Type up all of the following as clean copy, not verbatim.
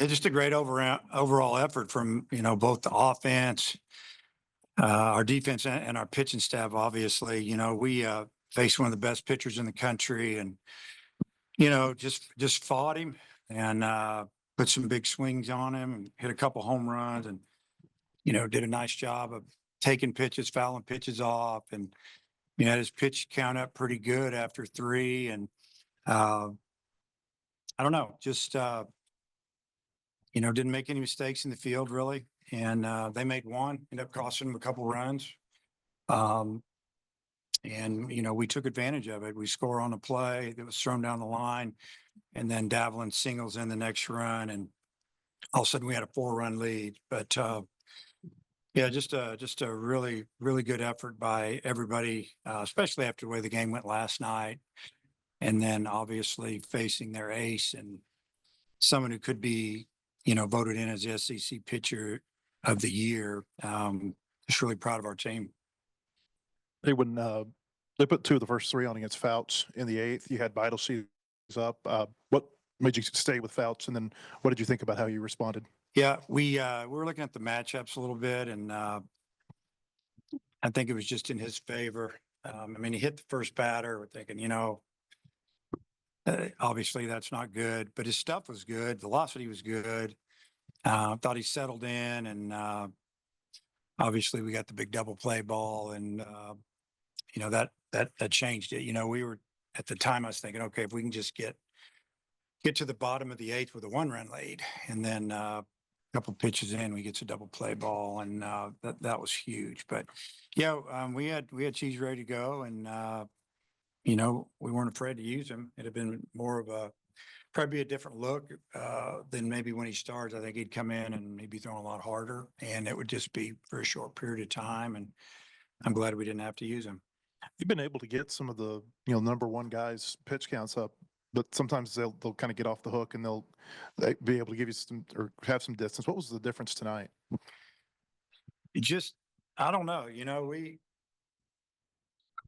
It's just a great overall effort from, both the offense, our defense and our pitching staff. Obviously, we faced one of the best pitchers in the country, and just fought him and put some big swings on him and hit a couple home runs, and did a nice job of taking pitches, fouling pitches off, and had his pitch count up pretty good after three. And uh, I don't know, just didn't make any mistakes in the field really, and they made one, ended up costing them a couple runs. Um, and we took advantage of it. We score on a play that was thrown down the line, and then Davlin singles in the next run, and all of a sudden we had a 4-run lead. But yeah, just a really really good effort by everybody, especially after the way the game went last night, and then obviously facing their ace and someone who could be voted in as the SEC pitcher of the year. Just really proud of our team. Hey, when they put 2 of the first 3 on against Fouts in the 8th, you had Vital Seas up. What made you stay with Fouts, and then what did you think about how you responded? Yeah, we were looking at the matchups a little bit, and I think it was just in his favor. I mean, he hit the first batter. We're thinking, obviously that's not good, but his stuff was good. Velocity was good. Thought he settled in, and obviously we got the big double play ball, and that changed it. We were at the time, I was thinking, okay, if we can just get to the bottom of the 8th with a 1-run lead, and then a couple pitches in, we get to double play ball, and that was huge. But yeah, we had Cheese ready to go, and we weren't afraid to use him. It'd have been more of probably a different look than maybe when he starts. I think he'd come in and maybe throw a lot harder, and it would just be for a short period of time. And I'm glad we didn't have to use him. You've been able to get some of the number 1 guys' pitch counts up, but sometimes they'll kind of get off the hook, and they'll be able to give you some or have some distance. What was the difference tonight? I don't know.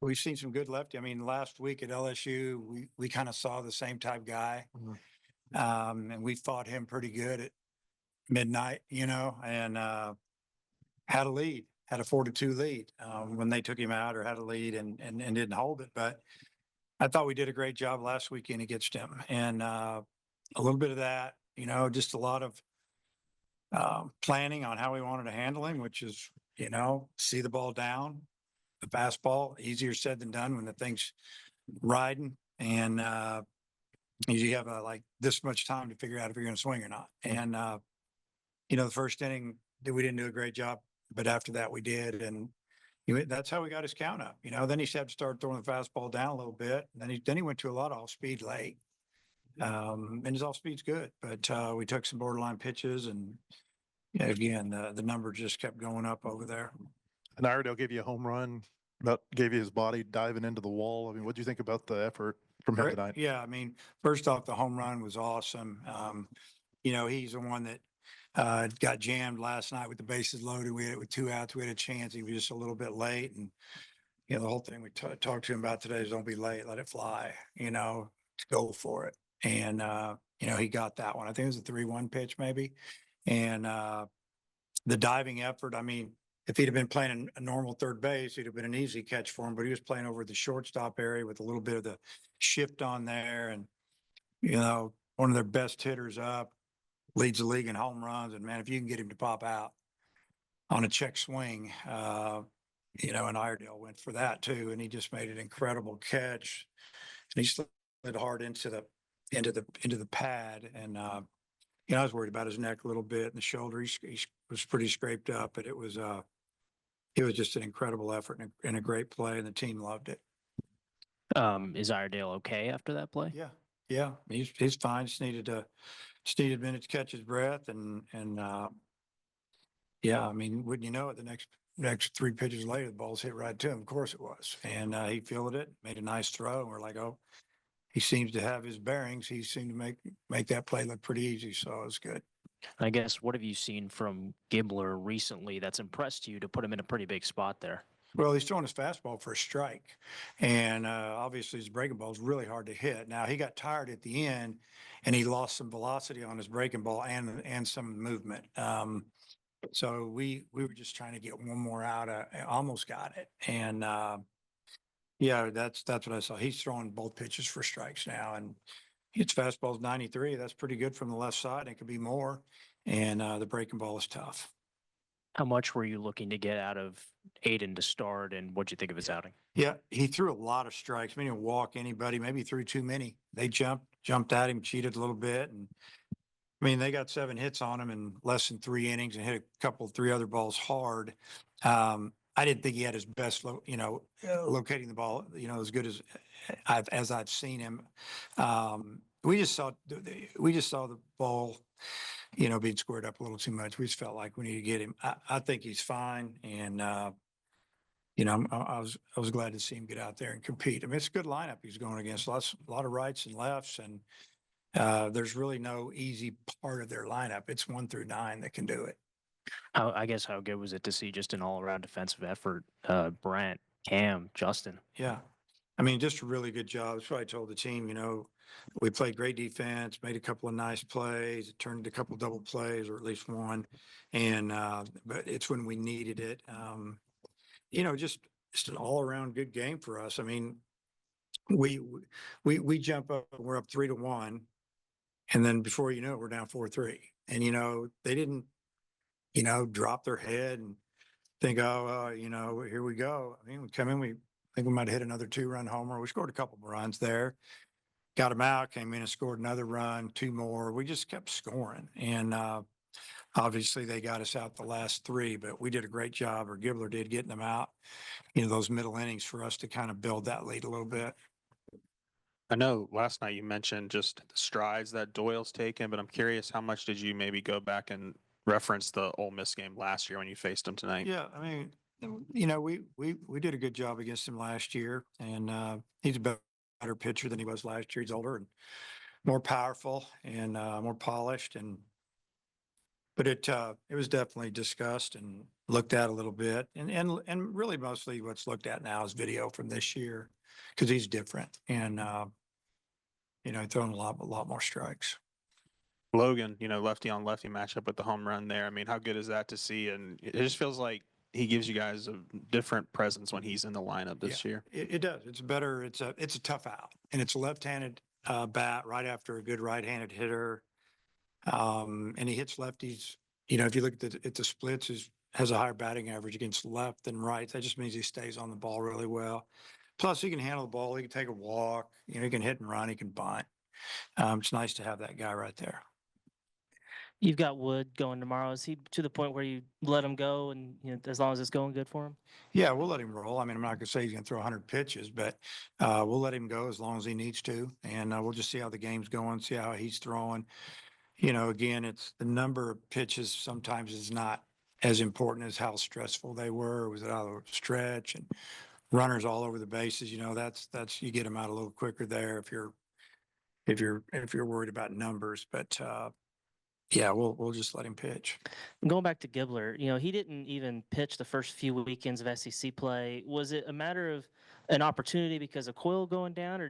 We've seen some good lefty. I mean, last week at LSU, we kind of saw the same type guy, and we fought him pretty good at midnight, and had a lead, had a 4-2 lead when they took him out, or had a lead and didn't hold it. But I thought we did a great job last weekend against him, and a little bit of that, just a lot of planning on how we wanted to handle him, which is, see the ball down. The fastball, easier said than done when the thing's riding, and you have like this much time to figure out if you're going to swing or not. And the first inning we didn't do a great job, but after that we did, and that's how we got his count up. Then he had to start throwing the fastball down a little bit. And then he went to a lot of off speed late, and his off speed's good, but we took some borderline pitches, and again the number just kept going up over there. And Iredale gave you a home run, but gave you his body diving into the wall. I mean, what do you think about the effort from him tonight? Yeah, I mean, first off, the home run was awesome. He's the one that got jammed last night with the bases loaded. We had it with 2 outs. We had a chance. He was just a little bit late, and the whole thing we talked to him about today is don't be late, let it fly. To go for it, and he got that one. I think it was a 3-1 pitch maybe, and the diving effort. I mean, if he'd have been playing a normal third base, it'd have been an easy catch for him, but he was playing over the shortstop area with a little bit of the shift on there. And, one of their best hitters up, leads the league in home runs. And man, if you can get him to pop out on a check swing, and Iredale went for that too. And he just made an incredible catch, and he slid hard into the pad. And, I was worried about his neck a little bit and the shoulder. He was pretty scraped up, but it was just an incredible effort and a great play, and the team loved it. Is Iredale okay after that play? Yeah, he's fine. Just needed a minute to catch his breath, and yeah, I mean, wouldn't you know it? The next 3 pitches later, the ball's hit right to him. Of course it was, and he fielded it, made a nice throw, and we're like, oh, he seems to have his bearings. He seemed to make that play look pretty easy, so it was good. I guess, what have you seen from Gibler recently that's impressed you to put him in a pretty big spot there? Well, he's throwing his fastball for a strike, and obviously his breaking ball is really hard to hit. Now he got tired at the end, and he lost some velocity on his breaking ball and some movement. So we were just trying to get one more out. Almost got it, and yeah, that's what I saw. He's throwing both pitches for strikes now, and his fastball's 93. That's pretty good from the left side. It could be more, and the breaking ball is tough. How much were you looking to get out of Aiden to start, and what'd you think of his outing? Yeah, he threw a lot of strikes. I mean, he didn't walk anybody, maybe threw too many. They jumped at him, cheated a little bit. And I mean, they got 7 hits on him in less than 3 innings and hit a couple, 3 other balls hard. I didn't think he had his best, locating the ball, as good as I've seen him. We just saw the ball, being squared up a little too much. We just felt like we need to get him. I think he's fine. And, I was glad to see him get out there and compete. I mean, it's a good lineup he's going against. A lot of rights and lefts, and there's really no easy part of their lineup. It's 1 through 9 that can do it. I guess how good was it to see just an all-around defensive effort? Brent, Cam, Justin. Yeah. I mean, just a really good job. That's what I told the team, we played great defense, made a couple of nice plays, it turned into a couple double plays or at least one. And, but it's when we needed it. Just an all around good game for us. I mean, we jump up, we're up 3-1. And then before you know it, we're down 4-3. And, they didn't, drop their head and think, oh, here we go. I mean, we come in, I think we might have hit another 2-run homer. We scored a couple of runs there, got them out, came in and scored another run, 2 more. We just kept scoring. And obviously they got us out the last 3, but we did a great job, or Gibbler did, getting them out, those middle innings for us to kind of build that lead a little bit. I know last night you mentioned just the strides that Doyle's taken, but I'm curious, how much did you maybe go back and reference the Ole Miss game last year when you faced him tonight? Yeah, I mean, we did a good job against him last year, and he's a better pitcher than he was last year. He's older and more powerful and more polished, but it was definitely discussed and looked at a little bit, and really mostly what's looked at now is video from this year, because he's different, and throwing a lot more strikes. Logan, lefty on lefty matchup with the home run there. I mean, how good is that to see? And it just feels like he gives you guys a different presence when he's in the lineup this year. It does. It's better. It's a tough out, and it's a left-handed bat right after a good right-handed hitter. And he hits lefties. If you look at the splits, has a higher batting average against left than right. That just means he stays on the ball really well. Plus, he can handle the ball. He can take a walk. He can hit and run. He can bunt. It's nice to have that guy right there. You've got Wood going tomorrow. Is he to the point where you let him go, and as long as it's going good for him? Yeah, we'll let him roll. I mean, I'm not going to say he's going to throw 100 pitches, but we'll let him go as long as he needs to, and we'll just see how the game's going, see how he's throwing. Again, it's the number of pitches sometimes is not as important as how stressful they were. Was it out of stretch and runners all over the bases? That's you get them out a little quicker there if you're worried about numbers. But yeah, we'll just let him pitch. Going back to Gibbler, he didn't even pitch the first few weekends of SEC play. Was it a matter of an opportunity because of Coyle going down, or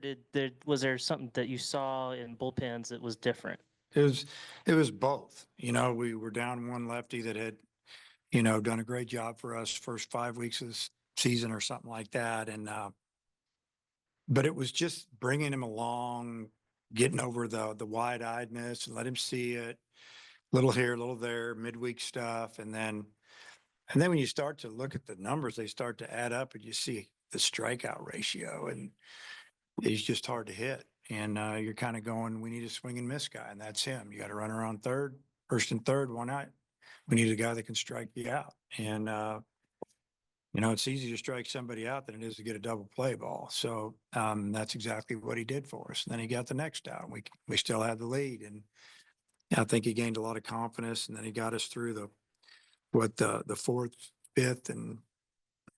was there something that you saw in bullpens that was different? It was both. We were down one lefty that had, done a great job for us first 5 weeks of the season or something like that. And, but it was just bringing him along, getting over the wide-eyedness and let him see it, little here, little there, midweek stuff. And then when you start to look at the numbers, they start to add up and you see the strikeout ratio, and he's just hard to hit. And you're kind of going, we need a swing and miss guy, and that's him. You got a runner on third, first and third, one out. We need a guy that can strike you out. And, it's easier to strike somebody out than it is to get a double play ball. So that's exactly what he did for us. And then he got the next out. We still had the lead. And I think he gained a lot of confidence. And then he got us through the fourth, fifth, and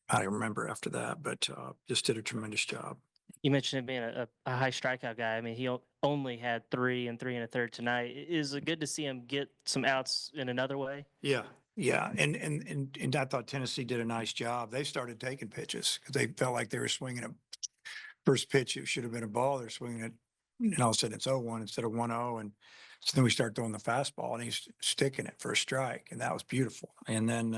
I don't remember after that, but just did a tremendous job. You mentioned him being a high strikeout guy. I mean, he only had 3 and 3 1/3 tonight. Is it good to see him get some outs in another way? Yeah. Yeah, and I thought Tennessee did a nice job. They started taking pitches because they felt like they were swinging a first pitch. It should have been a ball. They're swinging it, and all of a sudden it's 0-1 instead of 1-0. And so then we start throwing the fastball, and he's sticking it for a strike, and that was beautiful. And then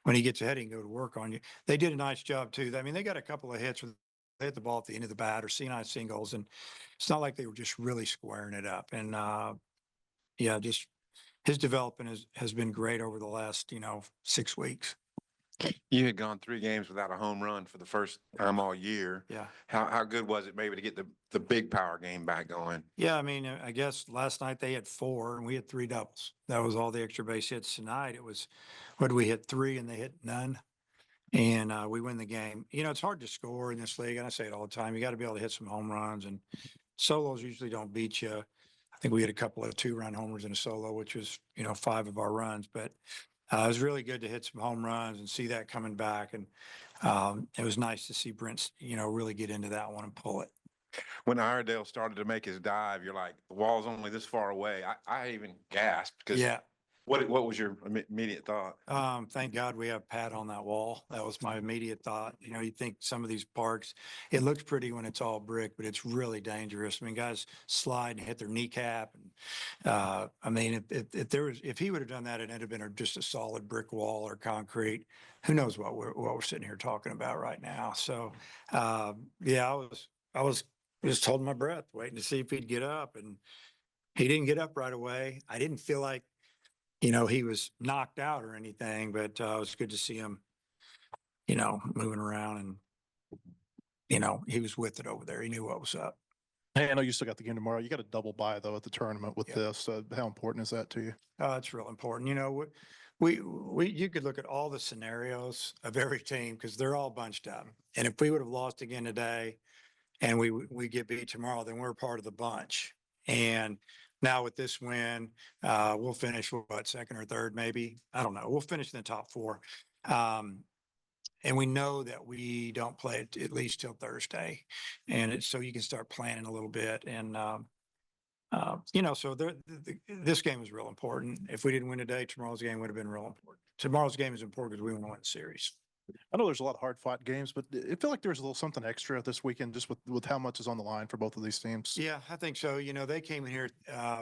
when he gets ahead, he can go to work on you. They did a nice job too. I mean, they got a couple of hits where they hit the ball at the end of the bat or C9 singles, and it's not like they were just really squaring it up. And yeah, just his development has been great over the last 6 weeks. You had gone 3 games without a home run for the first time all year. Yeah. How good was it maybe to get the big power game back going? Yeah, I mean, I guess last night they had 4 and we had 3 doubles. That was all the extra base hits tonight. It was, what did we hit 3 and they hit none? And we win the game. It's hard to score in this league. And I say it all the time. You got to be able to hit some home runs, and solos usually don't beat you. I think we had a couple of 2-run homers in a solo, which was, 5 of our runs, but it was really good to hit some home runs and see that coming back. And it was nice to see Brent, really get into that one and pull it. When Iredale started to make his dive, you're like, the wall's only this far away. I even gasped because Yeah. what was your immediate thought? Thank God we have Pat on that wall. That was my immediate thought. You think some of these parks, it looks pretty when it's all brick, but it's really dangerous. I mean, guys slide and hit their kneecap. And I mean, if he would have done that, it'd have been just a solid brick wall or concrete. Who knows what we're sitting here talking about right now? So, yeah, I was just holding my breath, waiting to see if he'd get up, and he didn't get up right away. I didn't feel like he was knocked out or anything, but it was good to see him, moving around, and, he was with it over there. He knew what was up. Hey, I know you still got the game tomorrow. You got a double bye though at the tournament with Yeah. this. How important is that to you? It's real important. You could look at all the scenarios of every team because they're all bunched up. And if we would have lost again today and we get beat tomorrow, then we're part of the bunch. And now with this win, we'll finish what, second or third, maybe? I don't know. We'll finish in the top 4. And we know that we don't play it at least till Thursday. And so you can start planning a little bit. And, so this game is real important. If we didn't win today, tomorrow's game would have been real important. Tomorrow's game is important because we want to win the series. I know there's a lot of hard fought games, but it felt like there was a little something extra this weekend just with how much is on the line for both of these teams. Yeah, I think so. They came in here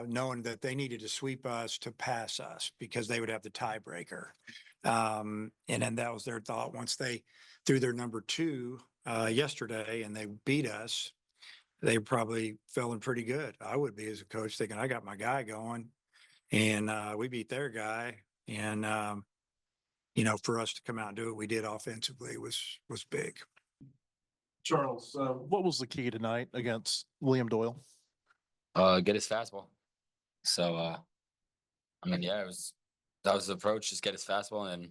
knowing that they needed to sweep us to pass us because they would have the tiebreaker. And then that was their thought. Once they threw their number 2 yesterday and they beat us, they probably feeling pretty good. I would be as a coach thinking, I got my guy going, and we beat their guy. And, for us to come out and do what we did offensively was big. Charles, what was the key tonight against Liam Doyle? Get his fastball. So, I mean, yeah, that was the approach. Just get his fastball, and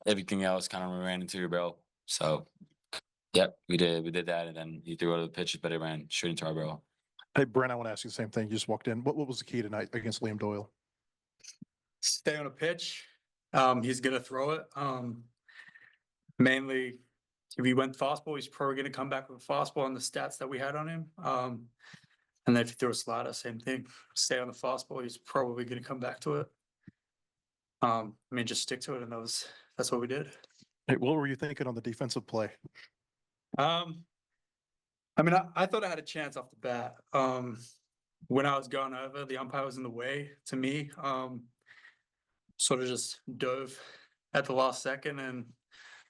everything else kind of ran into your barrel. So, yep, we did that, and then he threw out the pitches, but it ran straight into our barrel. Hey, Brent, I want to ask you the same thing. You just walked in. What was the key tonight against Liam Doyle? Stay on a pitch. He's gonna throw it. Mainly, if he went fastball, he's probably gonna come back with a fastball on the stats that we had on him. And then if he throws a slider, same thing. Stay on the fastball, he's probably gonna come back to it. I mean, just stick to it, and that's what we did. Hey, what were you thinking on the defensive play? I mean, I thought I had a chance off the bat. When I was going over, the umpire was in the way to me. Sort of just dove at the last second and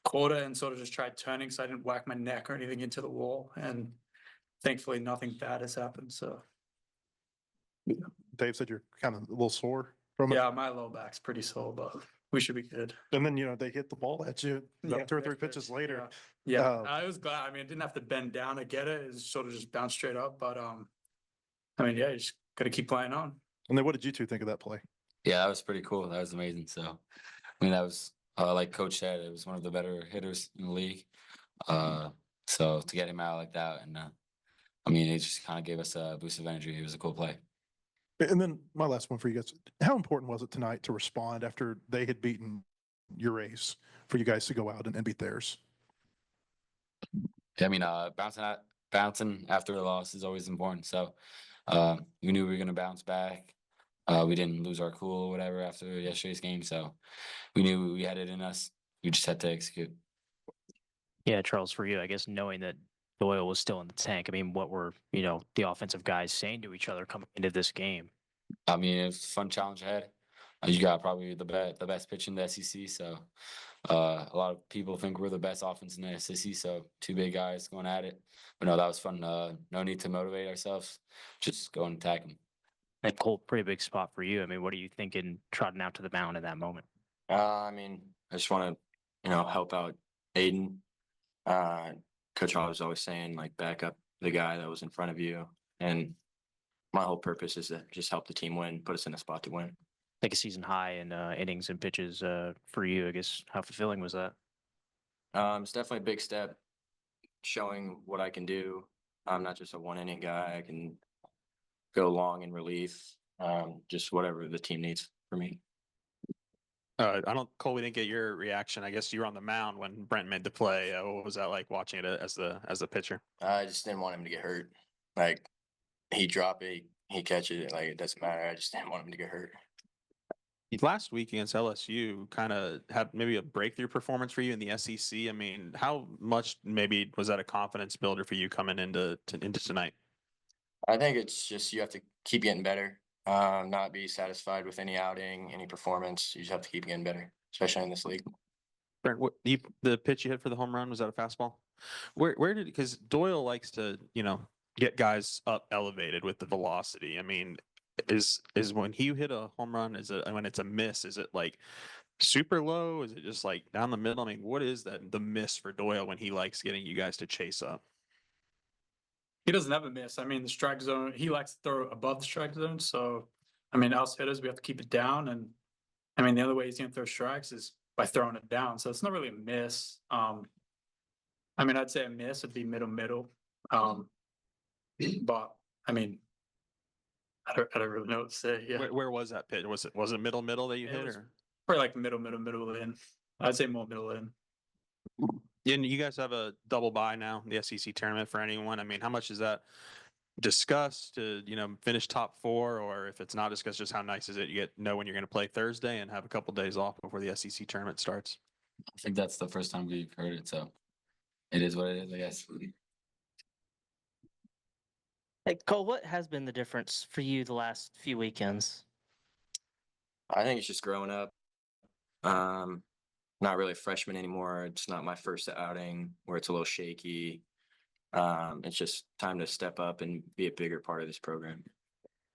caught it, and sort of just tried turning so I didn't whack my neck or anything into the wall. And thankfully nothing bad has happened. So Dave said you're kind of a little sore from it. yeah, my low back's pretty sore, but we should be good. And then, they hit the ball at you about 2 or 3 next pitches pitch, later. Yeah, I was glad. I mean, I didn't have to bend down to get it. It sort of just bounced straight up. But I mean, yeah, you just got to keep playing on. And then what did you two think of that play? Yeah, that was pretty cool. That was amazing. So, I mean, that was like Coach said, it was one of the better hitters in the league. So to get him out like that, and I mean, it just kind of gave us a boost of energy. It was a cool play. And then my last one for you guys. How important was it tonight to respond after they had beaten your ace for you guys to go out and beat theirs? I mean, bouncing after a loss is always important. So we knew we were going to bounce back. We didn't lose our cool or whatever after yesterday's game, so we knew we had it in us. We just had to execute. Yeah, Charles, for you, I guess knowing that Doyle was still in the tank, I mean, what were, the offensive guys saying to each other coming into this game? I mean, it's a fun challenge ahead. You got probably the best pitch in the SEC, so a lot of people think we're the best offense in the SEC. So two big guys going at it, but no, that was fun. No need to motivate ourselves, just go and attack them. And Cole, pretty big spot for you. I mean, what are you thinking trotting out to the mound in that moment? I mean, I just want to, help out Aiden. Coach O was always saying, like, back up the guy that was in front of you. And my whole purpose is to just help the team win, put us in a spot to win. Like a season high in innings and pitches for you, I guess. How fulfilling was that? It's definitely a big step, showing what I can do. I'm not just a 1 inning guy. I can go long in relief, just whatever the team needs for me. Cole, we didn't get your reaction. I guess you were on the mound when Brent made the play. What was that like watching it as the pitcher? I just didn't want him to get hurt. Like, he drop it, he catch it, like, it doesn't matter. I just didn't want him to get hurt. Last week against LSU kind of had maybe a breakthrough performance for you in the SEC. I mean, how much maybe was that a confidence builder for you coming into tonight? I think it's just you have to keep getting better, not be satisfied with any outing, any performance. You just have to keep getting better, especially in this league. Brent, the pitch you hit for the home run, was that a fastball? Where did, because Doyle likes to, get guys up elevated with the velocity. I mean, is when he hit a home run, when it's a miss, is it like super low? Is it just like down the middle? I mean, what is the miss for Doyle when he likes getting you guys to chase up? He doesn't have a miss. I mean, the strike zone, he likes to throw above the strike zone. So, I mean, us hitters, we have to keep it down. And I mean, the other way he's going to throw strikes is by throwing it down. So it's not really a miss. I mean, I'd say a miss would be middle. But I mean, I don't really know what to say. Yeah, Where was that pitch? Was it middle that you It hit, was- or? probably like middle in. I'd say more middle in. And you guys have a double bye now, the SEC tournament for anyone. I mean, how much is that discussed to, finish top 4, or if it's not discussed, just how nice is it you know when you're going to play Thursday and have a couple days off before the SEC tournament starts? I think that's the first time we've heard it, so it is what it is, I guess. Hey, Cole, what has been the difference for you the last few weekends? I think it's just growing up. Not really a freshman anymore. It's not my first outing where it's a little shaky. It's just time to step up and be a bigger part of this program.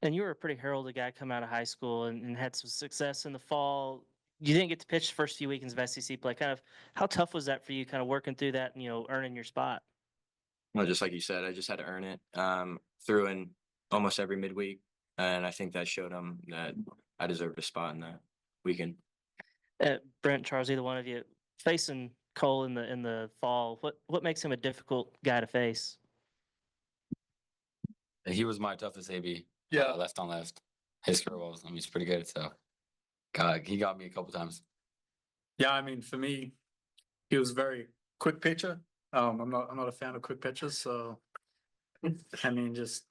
And you were a pretty heralded guy coming out of high school and had some success in the fall. You didn't get to pitch the first few weekends of SEC play. Kind of how tough was that for you, kind of working through that and, earning your spot? Well, just like you said, I just had to earn it. Threw in almost every midweek, and I think that showed them that I deserved a spot in the weekend. Brent, Charles, either one of you facing Cole in the fall, what makes him a difficult guy to face? He was my toughest AB. Yeah. Left on left. His curveballs, he's pretty good, so he got me a couple times. Yeah, I mean, for me, he was a very quick pitcher. I'm not a fan of quick pitches, so I mean, just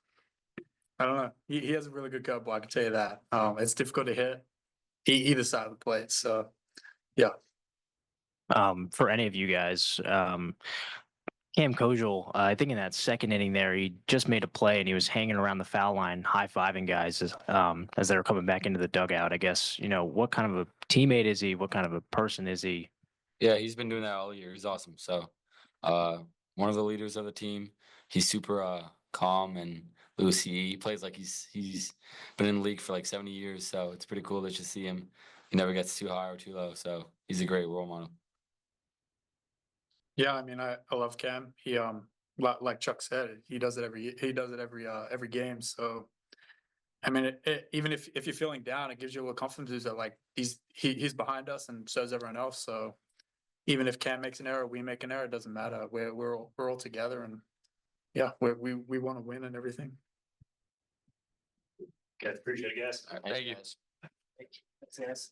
I don't know. He has a really good curveball, I can tell you that. It's difficult to hit either side of the plate. So yeah. For any of you guys, Cam Kojal, I think in that second inning there, he just made a play and he was hanging around the foul line, high-fiving guys as they were coming back into the dugout. I guess, what kind of a teammate is he? What kind of a person is he? Yeah, he's been doing that all year. He's awesome. So, one of the leaders of the team. He's super calm and loose. He plays like he's been in the league for like 70 years. So it's pretty cool to just see him. He never gets too high or too low. So he's a great role model. Yeah, I mean, I love Cam. He like Chuck said, he does it every game. So I mean, even if you're feeling down, it gives you a little confidence that like he's behind us and so is everyone else. So even if Cam makes an error, we make an error, it doesn't matter. We're all together, and yeah, we want to win and everything. Guys, appreciate it, guys. Thank you. Thanks, guys.